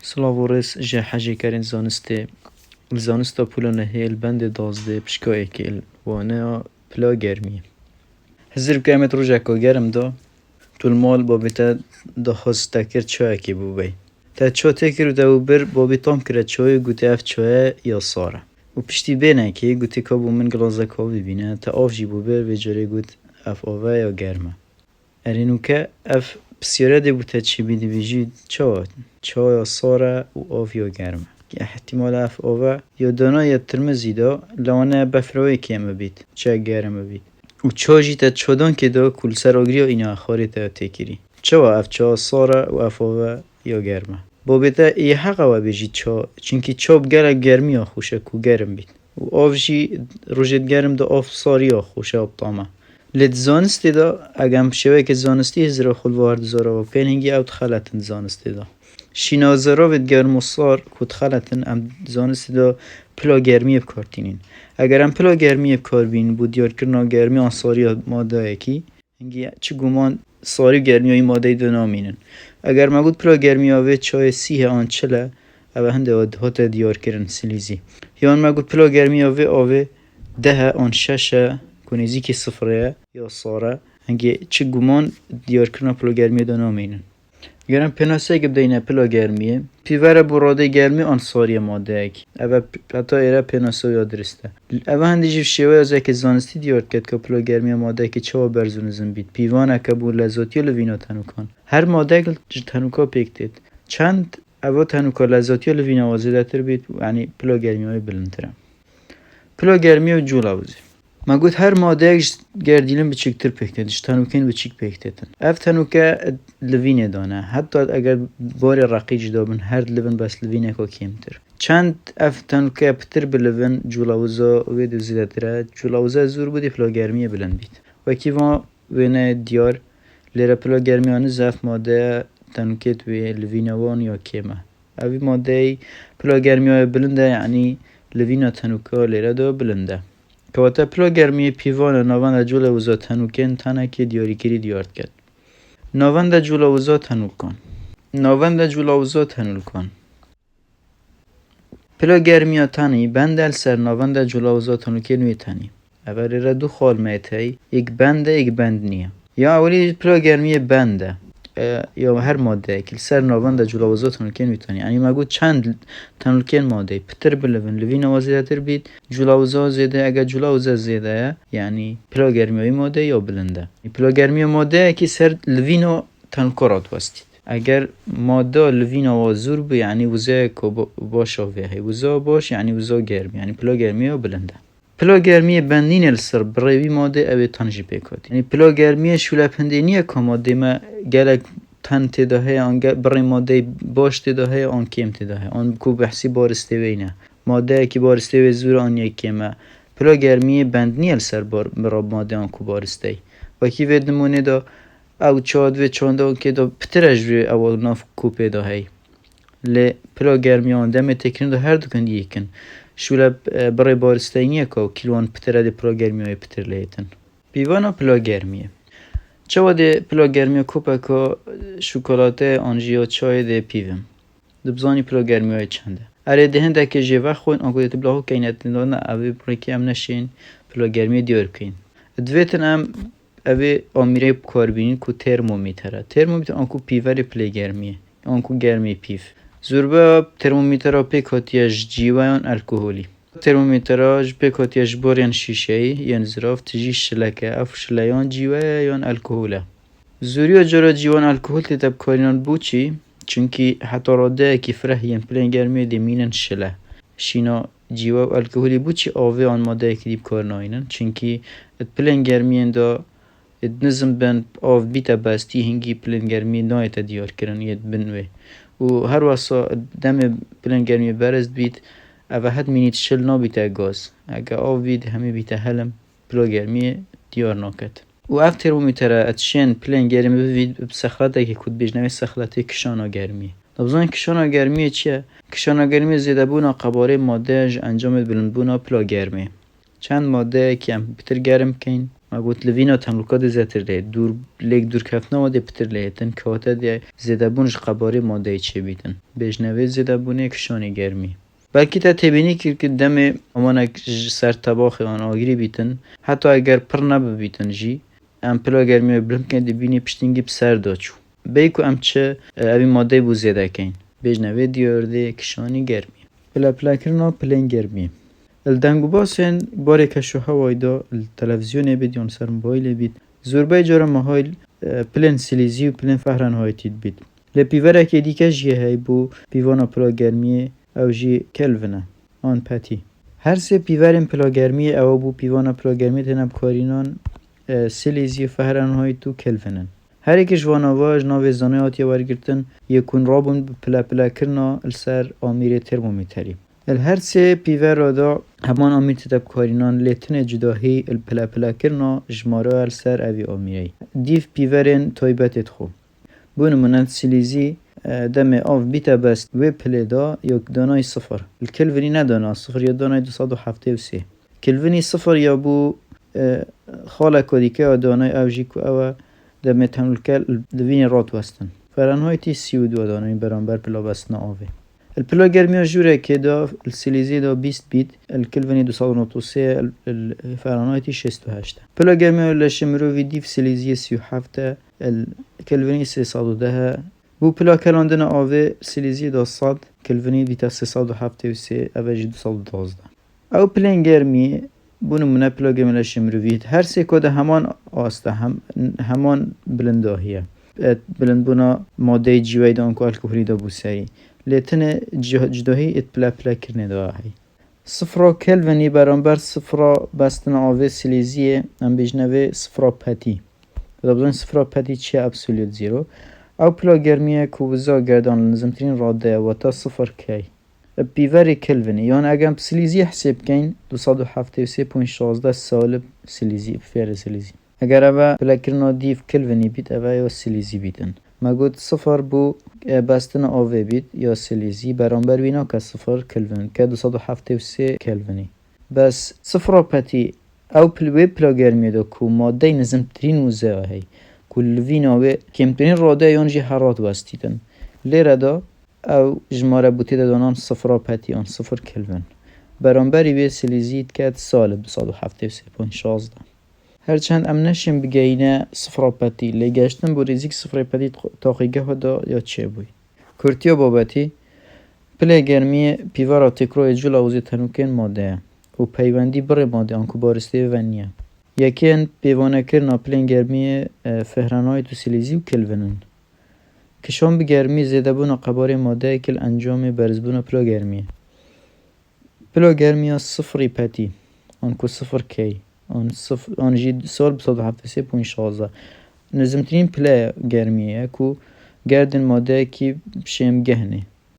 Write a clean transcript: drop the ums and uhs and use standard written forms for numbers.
سلاوورس جه حجی کرین زانستا پولا نهیل بند دازده پشکای کل وانه پلا گرمی هزار کیلومتر روزه که گرم دا طول مال با بیتا دخواست تکر چای کی بو بی تا چای تکر دو بر با بیتام کرد چای گوته اف چای یا ساره و پشتی بینه که گوته کابو من گلازه کابی بینه تا آف جی بو بر و جره گوت اف آوه یا گرمه ارینو که اف بسیاره دی بوده چی بیدی بیجی چای یا ساره و آف یا گرمه احتمال اف آوه یا دانای ترمزی دا لانه بفروی کیمه بید چه گرمه بید و چاجی تا چادان که دا کل سراغری ها اینا اخاری تا تکیری چه اف چا ساره و اف آوه یا گرمه با بیتا ای حقا و بیجی چا چونکه چا بگره گرمی ها خوشه کو گرم بید و آف جی روژت گرم دا آف ساری ها خوشه ابطامه لید زانستی دا اگم شوه که زانستی هزرا خود وارد زارا و کن هنگی اوت خلطن زانستی دا شینازرا وید گرم و سار کود خلطن ام زانستی دا پلا گرمی بکارتینین اگر ام پلا گرمی بکار بین بود دیار کرنا گرمی آن ساری ماده اکی هنگی چه گمان ساری گرمی های ماده دو نامینن اگر ما بود پلا گرمی آوه چای سیه آن چله اوه هنده هات دیار کرن سلیزی یا ما بود پلا گرمی آوه ده آن ششه کنیزی که صفره یا ساره هنگی چه گمان دیار کرنا پلا گرمی دو نامینن گرم پناسه که بدینه پلا گرمیه پیوره براده گرمی آن ساری ماده اکی اوه پتا ایره پناسه یا درسته اوه هنده جیو شوه از اکی زانستی دیارد کد که پلا گرمی ماده اکی چه برزونزم بید پیوانه که بو لذاتی لوینا تنوکان هر ماده اکی تنوکا پیکتید چند اوه تنوکا لذاتی لوینا وازده تر بید یعنی پلا گرمی های بلندتره پلا گرمی و جولاوزی ما گفت هر ماده اش گردیلن بچیکتر پیکتش تنوکین بچیک پیکتن اف تنوکه لوینه دانه حتی اگر بار رقیج دابن هر لوین بس لوینه کو کمتر چند اف تنوکه پتر بلوین جولاوزا و دو زیادتره جولاوزا زور بودی پلا گرمی بلند بید و کیوان وینه دیار لیره پلا گرمی آن زف ماده تنوکت و لوینه وان یا کمه اوی ماده پلا گرمی های بلنده یعنی لوینه تنوکه لیره دو بلنده که وقتا پلا گرمی پیوان نواند جولاوزا تنوکن تنه که دیاری کری دیارد کرد نواند جولاوزا تنوکن پلا گرمی تنی بندل سر نواند جولاوزا تنوکن وی تنی اولی را دو خال میتهی یک بنده یک بند نیه یا اولی پلا گرمی بنده یا هر ماده که سر نواند جولاوزا تنوکن وی تنی یعنی ما گود چند تنوکن ماده پتر بلوین لوین وازیده تر بید جولاوزا زیده اگر جولاوزا زیده یعنی پلا گرمی ماده یا بلنده پلا گرمی ماده که سر لوین تنکارات وستید اگر ماده لوین وازور بی یعنی وزه که باش آوه وزه باش یعنی وزه گرمی یعنی پلا گرمی بلنده پلا گرمی بندین السر برای ماده اوی تنجی پیکات یعنی پلا گرمی شوله پندینیه که ماده ما گلک تن تداهی آن برای ماده باش تداهی آن کم تداهی آن کو بحثی بارسته وینه ماده که بارسته وی زور آن یکیمه پلا گرمی بندنی السر برای ماده آن کو بارسته و کی وید نمونه دا او چاد و چانده که دا پترش روی اول ناف کو پیداهی لی پلا گرمی آن دم تکرین دا هر دو کند یکن شوله برای بارسته نیه که کلوان پتره دی پلا گرمی های پتر لیتن بیوانا پلا گرمیه چه ده پلا گرمی کوپه که شکلاته آنجیا چای ده پیوم دبزانی پلا گرمی های چنده اره ده هنده که جیوه خوین آنگو ده تبلاغو که اینت لندانه اوی برای ام نشین پلا گرمی دیار کن دویتن ام اوی آمیره بکار بینین که ترمومیتر آنکو پیور پلا گرمیه آنکو گرمی پیف زوربه ترمومیتر پیکاتیش جیوه الکوهولی ترمومتراج پیکاتیش بارین شیشه یان زراف تجی شلکه اف شلیان جیوه یان الکوهوله زوریو جرا جیوان الکوهول تتب کارینان بوچی چونکی حتی راده که فره یان پلین گرمی دیمینن شله شینا جیوه و الکوهولی بوچی آوه آن ماده که دیب کار ناینن چونکی ات پلین گرمی دا ات نظم بین آف بیتا بستی هنگی پلین گرمی نایت دیار کرن ید بنوه و هر واسه دم پلین گرمی برزد بید اوه حد مینید شل نابیته گاز اگه آو بید همه بیته هلم پلا گرمی دیار ناکد و اف ترمومیتره اتشین پلین گرمی بید بسخلته که کود بیجنوی سخلته کشانا گرمی نبزان کشانا گرمی چیه؟ کشانا گرمی زیده بونا قباره ماده انجام بلند بونا پلا گرمی چند ماده که هم بیتر گرم کن ما قلت لفينا تملكات زيتر ليه دور كفتنا وده بتر ليهتن كواتا ده زيده بونش قباري ماده چه بیتن بجنوه زيده بونه کشانی گرمی بلکه تا تبینی که دم امانک سر تباخ آن آگری بیتن حتی اگر پر نبیتن جی ام پلا گرمی بلند که دبینی پشتینگی بسر داچو بیکو ام چه اوی ماده بو زیده کن بجنوه دیارده کشانی گرمی پلا کرنا پلین گرمی الدنگو باسن باره کشو هوای دا التلویزیون بید یا سر موبایل بید زوربای جارا مهایل پلن سلیزی و پلن فهرن های تید بید لپیوره که دیگه جیه های بو پیوانا پلا گرمیه او جی کلونه آن پتی هر سه پیورن پلا گرمیه او بو پیوانا پلا گرمیه تنب کارینان سلیزی و فهرن های تو کلونن هر ایکش واناواج ناوی زانه آتیا ورگرتن یکون رابون پلا کرنا السر آمیر ترمومتری هر سه پیور را دا همان آمیر تتب کارینان لیتن جداهی پلا کرنا جماره السر اوی آمیری دیف پیورن تایبتت خو بون منند سلیزی دم آف بیتا بست و پلی دا یک دانای صفر الکلونی ندانا صفر یا دانای 273 کلونی صفر یا بو خاله کدیکه و دانای اوجی که او دم تمول کل دوین رات وستن فرانهایتی 32 دانای برانبر پلا بستنا آوه الپلا گرمی جوره که دا السلیزی دا 20 بیت الکلونی 293 فرانهایتی 68 پلا گرمی لشمروی دیف سلیزی 37 الکلونی 310 بو پلا کلاندن آوه سلیزی دا 100 کلونی بیتا 373 اوجی 212 او پلین گرمی بونو منه پلا گرمی لشمروی هر سه کده همان آسته همان بلنداهیه بلند بونا ماده جیوی دا انکو الکوهلی دا بوسری لیتن جداهی ات پلا کرنه دا هی صفرا کلونی برانبر صفرا بستن آوه سلیزیه ام بجنوه صفرا پتی دا بزن صفرا پتی چه ابسولیت زیرو او پلا گرمیه کوبزا گردان لنزمترین راده و تا صفر کی بیوری کلونی یعنی اگم سلیزی حساب کن 273.16 سالب سلیزی فیر سلیزی اگر اوه پلا کرنا دیف کلونی بیت اوه یا سلیزی بیتن ما گفت صفر بو بستن آوه بید یا سلیزی برانبر وینا که صفر کلون که 273 کلونی بس صفر پتی او پلا گرمی دا که ماده نزمترین وزه هی کل وینا و کمترین راده یانجی حرات وستیدن لیره دا او جماره بوتی دانان صفر پتی آن صفر کلون برانبری به سلیزی که سالب 273.16 هرچند ام نشیم بگینه صفر پتی لگشتن بو ریزیک صفر پتی تاقیگه ها دا یا چه بوی کرتیا بابتی پلی گرمی پیوارا تکرای جول آوزی تنوکن ماده و پیوندی بر ماده آنکو بارسته ونیه یکین پیوانه کرنا پلین گرمی فهرانای تو سلیزی و کلونن کشان بگرمی زیده بونا قبار ماده کل انجام برزبونا پلا گرمی صفری پتی آنکو صفر کی آن جی سال 273.16 نزمترین پلا گرمیه کو گردن ماده کی شیم گهنه